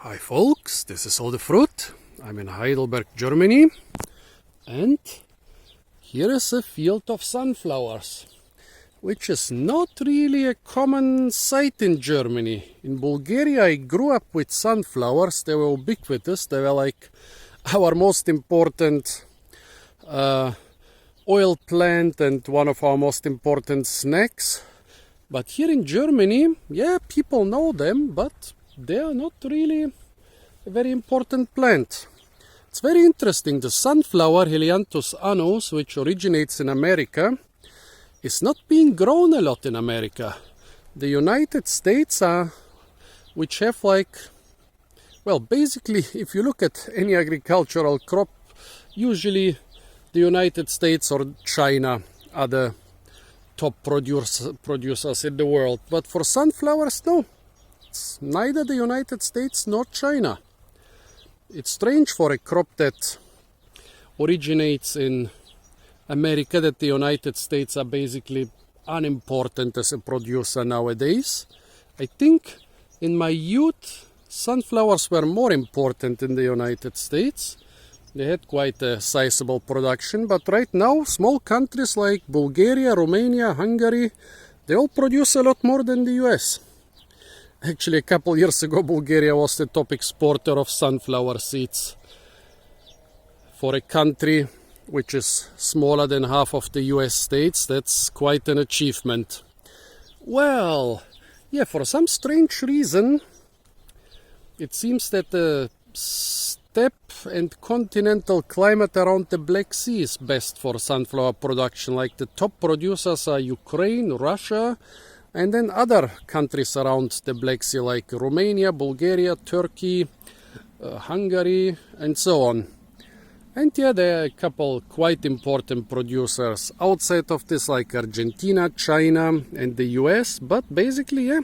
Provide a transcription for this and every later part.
Hi folks, this is All the Fruit. I'm in Heidelberg, Germany, and here is a field of sunflowers, which is not really a common sight in Germany. In Bulgaria I grew up with sunflowers. They were ubiquitous. They were like our most important oil plant and one of our most important snacks. But here in Germany, yeah, people know them, but they are not really a very important plant. It's very interesting. The sunflower, Helianthus annuus, which originates in America, is not being grown a lot in America. The United States which have basically, if you look at any agricultural crop, usually the United States or China are the top producers in the world. But for sunflowers, no. It's neither the United States nor China. It's strange for a crop that originates in America that the United States are basically unimportant as a producer nowadays. I think in my youth, sunflowers were more important in the United States. They had quite a sizable production, but right now small countries like Bulgaria, Romania, Hungary, they all produce a lot more than the US. Actually, a couple years ago, Bulgaria was the top exporter of sunflower seeds. For a country which is smaller than half of the US states, that's quite an achievement. Well, yeah, for some strange reason, it seems that the steppe and continental climate around the Black Sea is best for sunflower production. Like the top producers are Ukraine, Russia, and then other countries around the Black Sea like Romania, Bulgaria, Turkey, Hungary, and so on. And yeah, there are a couple quite important producers outside of this like Argentina, China, and the US. But basically, yeah,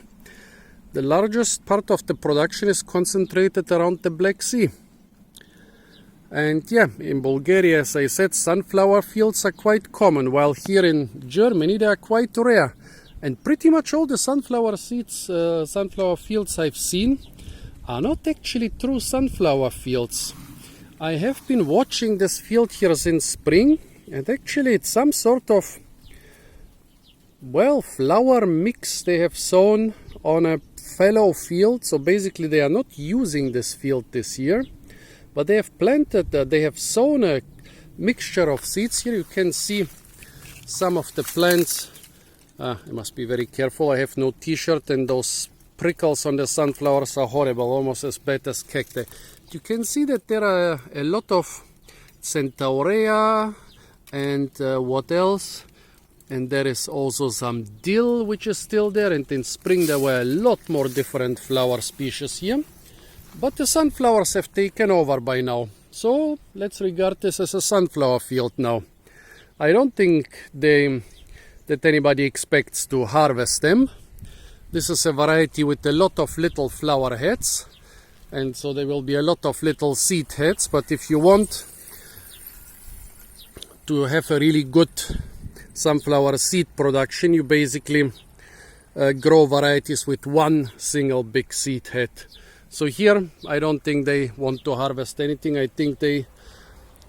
the largest part of the production is concentrated around the Black Sea. And yeah, in Bulgaria, as I said, sunflower fields are quite common, while here in Germany they are quite rare. And pretty much all the sunflower fields I've seen are not actually true sunflower fields. I have been watching this field here since spring, and actually it's some sort of, flower mix they have sown on a fallow field. So basically they are not using this field this year, but they have they have sown a mixture of seeds. Here you can see some of the plants. I must be very careful. I have no t-shirt and those prickles on the sunflowers are horrible, almost as bad as cacti. You can see that there are a lot of centaurea and what else? And there is also some dill which is still there, and in spring there were a lot more different flower species here. But the sunflowers have taken over by now. So let's regard this as a sunflower field now. I don't think that anybody expects to harvest them. This is a variety with a lot of little flower heads, and so there will be a lot of little seed heads. But if you want to have a really good sunflower seed production, you basically grow varieties with one single big seed head. So here I don't think they want to harvest anything. I think they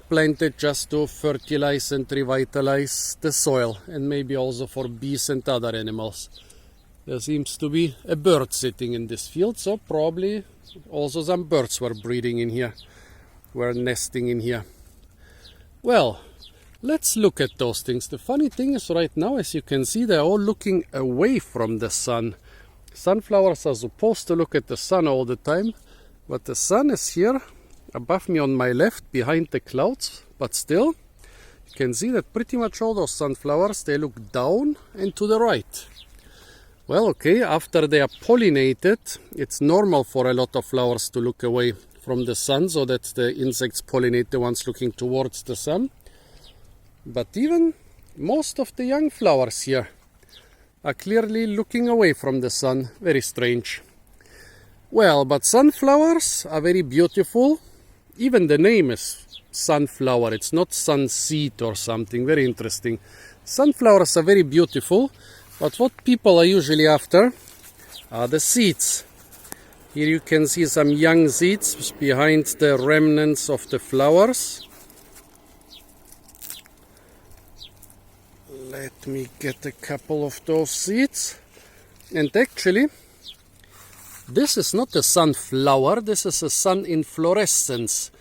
planted just to fertilize and revitalize the soil, and maybe also for bees and other animals. There seems to be a bird sitting in this field, so probably also some birds were breeding in here, were nesting in here. Well, let's look at those things. The funny thing is right now, as you can see, they're all looking away from the sun. Sunflowers are supposed to look at the sun all the time, but the sun is here above me on my left, behind the clouds. But still, you can see that pretty much all those sunflowers, they look down and to the right. Well, okay, after they are pollinated, it's normal for a lot of flowers to look away from the sun so that the insects pollinate the ones looking towards the sun. But even most of the young flowers here are clearly looking away from the sun. Very strange. Well, but sunflowers are very beautiful. Even the name is sunflower. It's not sunseed or something. Very interesting. Sunflowers are very beautiful, but what people are usually after are the seeds. Here you can see some young seeds behind the remnants of the flowers. Let me get a couple of those seeds. And actually, this is not a sunflower, this is a sun inflorescence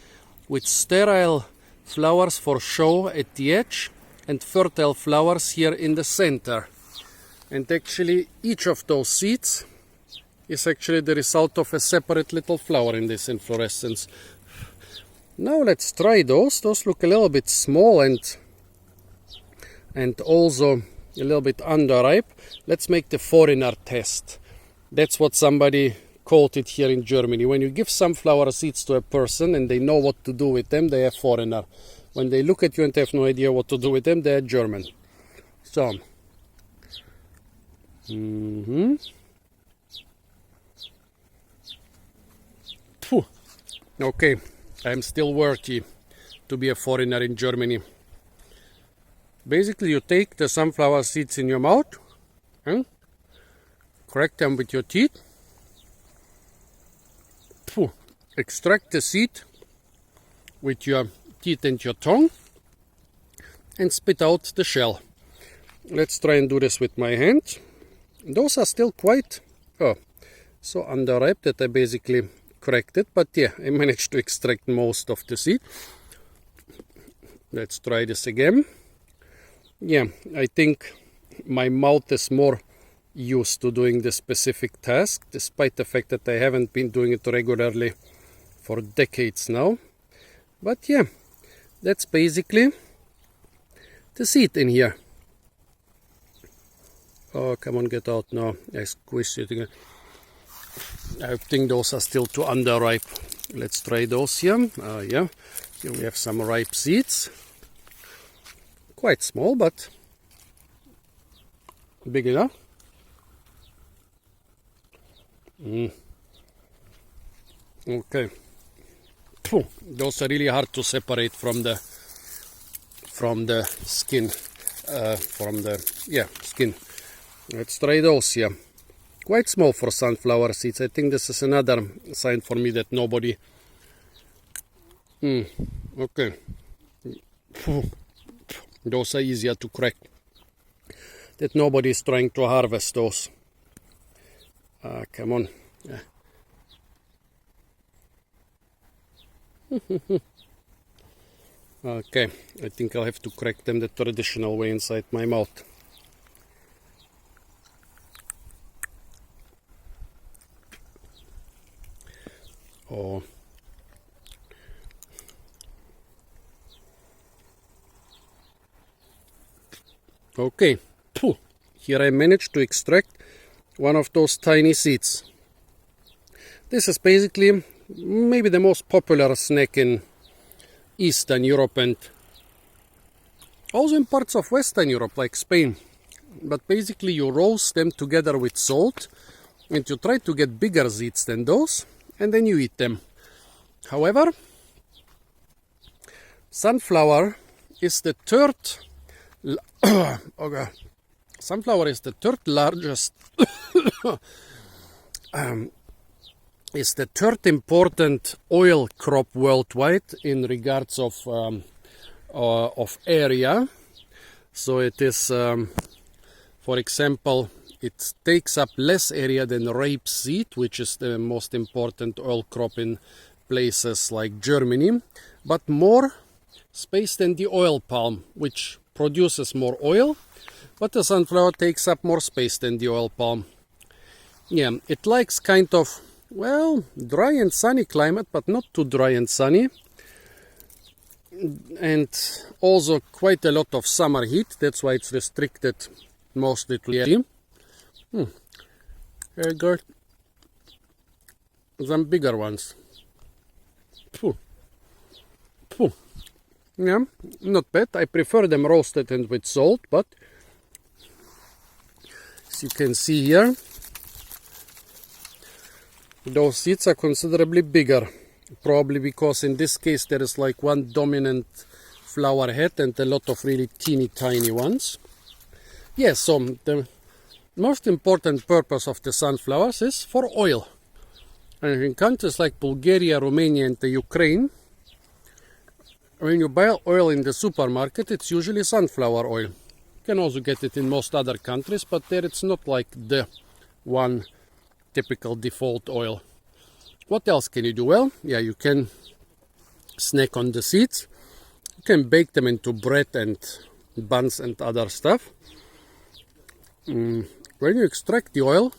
with sterile flowers for show at the edge and fertile flowers here in the center. And actually each of those seeds is actually the result of a separate little flower in this inflorescence. Now let's try those. Those look a little bit small and also a little bit underripe. Let's make the foreigner test. That's what somebody called it here in Germany. When you give sunflower seeds to a person and they know what to do with them, they are foreigner. When they look at you and have no idea what to do with them, they are German. So, okay, I'm still worthy to be a foreigner in Germany. Basically, you take the sunflower seeds in your mouth, crack them with your teeth, extract the seed with your teeth and your tongue, and spit out the shell. Let's try and do this with my hand. Those are still quite so underripe that I basically cracked it, but yeah, I managed to extract most of the seed. Let's try this again. Yeah, I think my mouth is more used to doing this specific task, despite the fact that I haven't been doing it regularly for decades now. But yeah, that's basically the seed in here. Oh, come on, get out now. I squished it again. I think those are still too underripe. Let's try those here. Yeah, here we have some ripe seeds. Quite small, but big enough. Okay. Those are really hard to separate from the skin. Skin. Let's try those here. Quite small for sunflower seeds. I think this is another sign for me that nobody. Okay. Those are easier to crack. That nobody is trying to harvest those. Come on. Okay, I think I'll have to crack them the traditional way inside my mouth. Oh. Okay, here I managed to extract one of those tiny seeds. This is basically maybe the most popular snack in Eastern Europe and also in parts of Western Europe like Spain. But basically you roast them together with salt and you try to get bigger seeds than those and then you eat them. However, sunflower is the third largest is the third important oil crop worldwide in regards of area. So it is, for example, it takes up less area than rapeseed, which is the most important oil crop in places like Germany, but more space than the oil palm, which produces more oil, but the sunflower takes up more space than the oil palm. Yeah, it likes kind of, well, dry and sunny climate, but not too dry and sunny. And also quite a lot of summer heat, that's why it's restricted mostly to the I got some bigger ones. Yeah, not bad. I prefer them roasted and with salt, but as you can see here, those seeds are considerably bigger. Probably because in this case there is like one dominant flower head and a lot of really teeny tiny ones. Yes, so the most important purpose of the sunflowers is for oil. And in countries like Bulgaria, Romania, and the Ukraine, when you buy oil in the supermarket, it's usually sunflower oil. You can also get it in most other countries, but there it's not like the one typical default oil. What else can you do? Well, yeah, you can snack on the seeds. You can bake them into bread and buns and other stuff. When you extract the oil,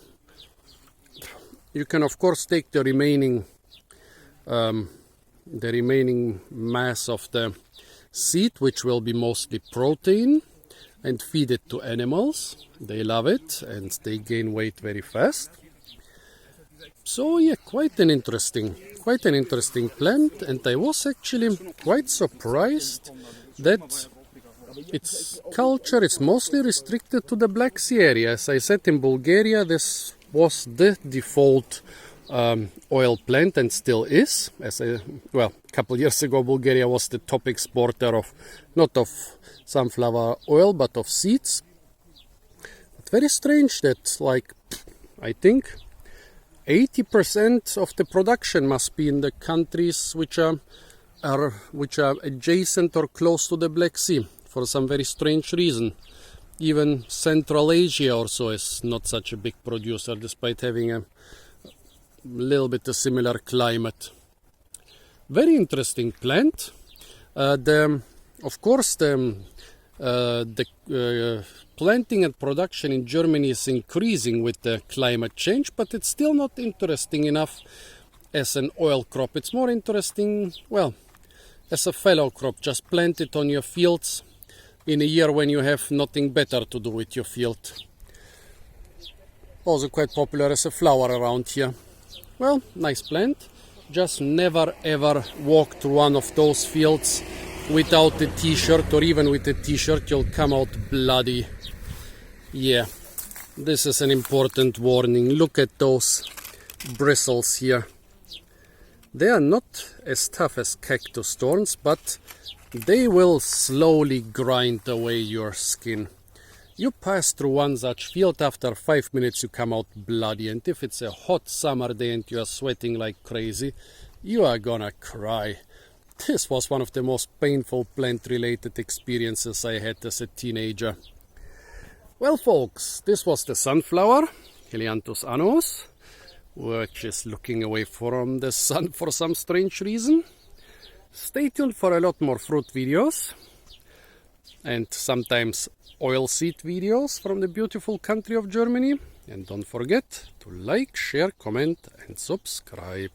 you can of course take the remaining mass of the seed, which will be mostly protein, and feed it to animals. They love it and they gain weight very fast. So yeah, quite an interesting plant, and I was actually quite surprised that its culture is mostly restricted to the Black Sea area. As I said, in Bulgaria this was the default oil plant and still is. A couple years ago Bulgaria was the top exporter of, not of sunflower oil, but of seeds. But very strange that, like, I think 80% of the production must be in the countries which are adjacent or close to the Black Sea, for some very strange reason. Even Central Asia also is not such a big producer, despite having a little bit of similar climate. Very interesting plant. Of course, the planting and production in Germany is increasing with the climate change, but it's still not interesting enough as an oil crop. It's more interesting, well, as a fallow crop. Just plant it on your fields in a year when you have nothing better to do with your field. Also quite popular as a flower around here. Well, nice plant. Just never ever walk through one of those fields without a t-shirt, or even with a t-shirt you'll come out bloody. Yeah, this is an important warning. Look at those bristles here. They are not as tough as cactus thorns, but they will slowly grind away your skin. You pass through one such field, after 5 minutes you come out bloody, and if it's a hot summer day and you are sweating like crazy, you are gonna cry. This was one of the most painful plant-related experiences I had as a teenager. Well, folks, this was the sunflower, Helianthus annuus, which is looking away from the sun for some strange reason. Stay tuned for a lot more fruit videos and sometimes oilseed videos from the beautiful country of Germany. And don't forget to like, share, comment and subscribe.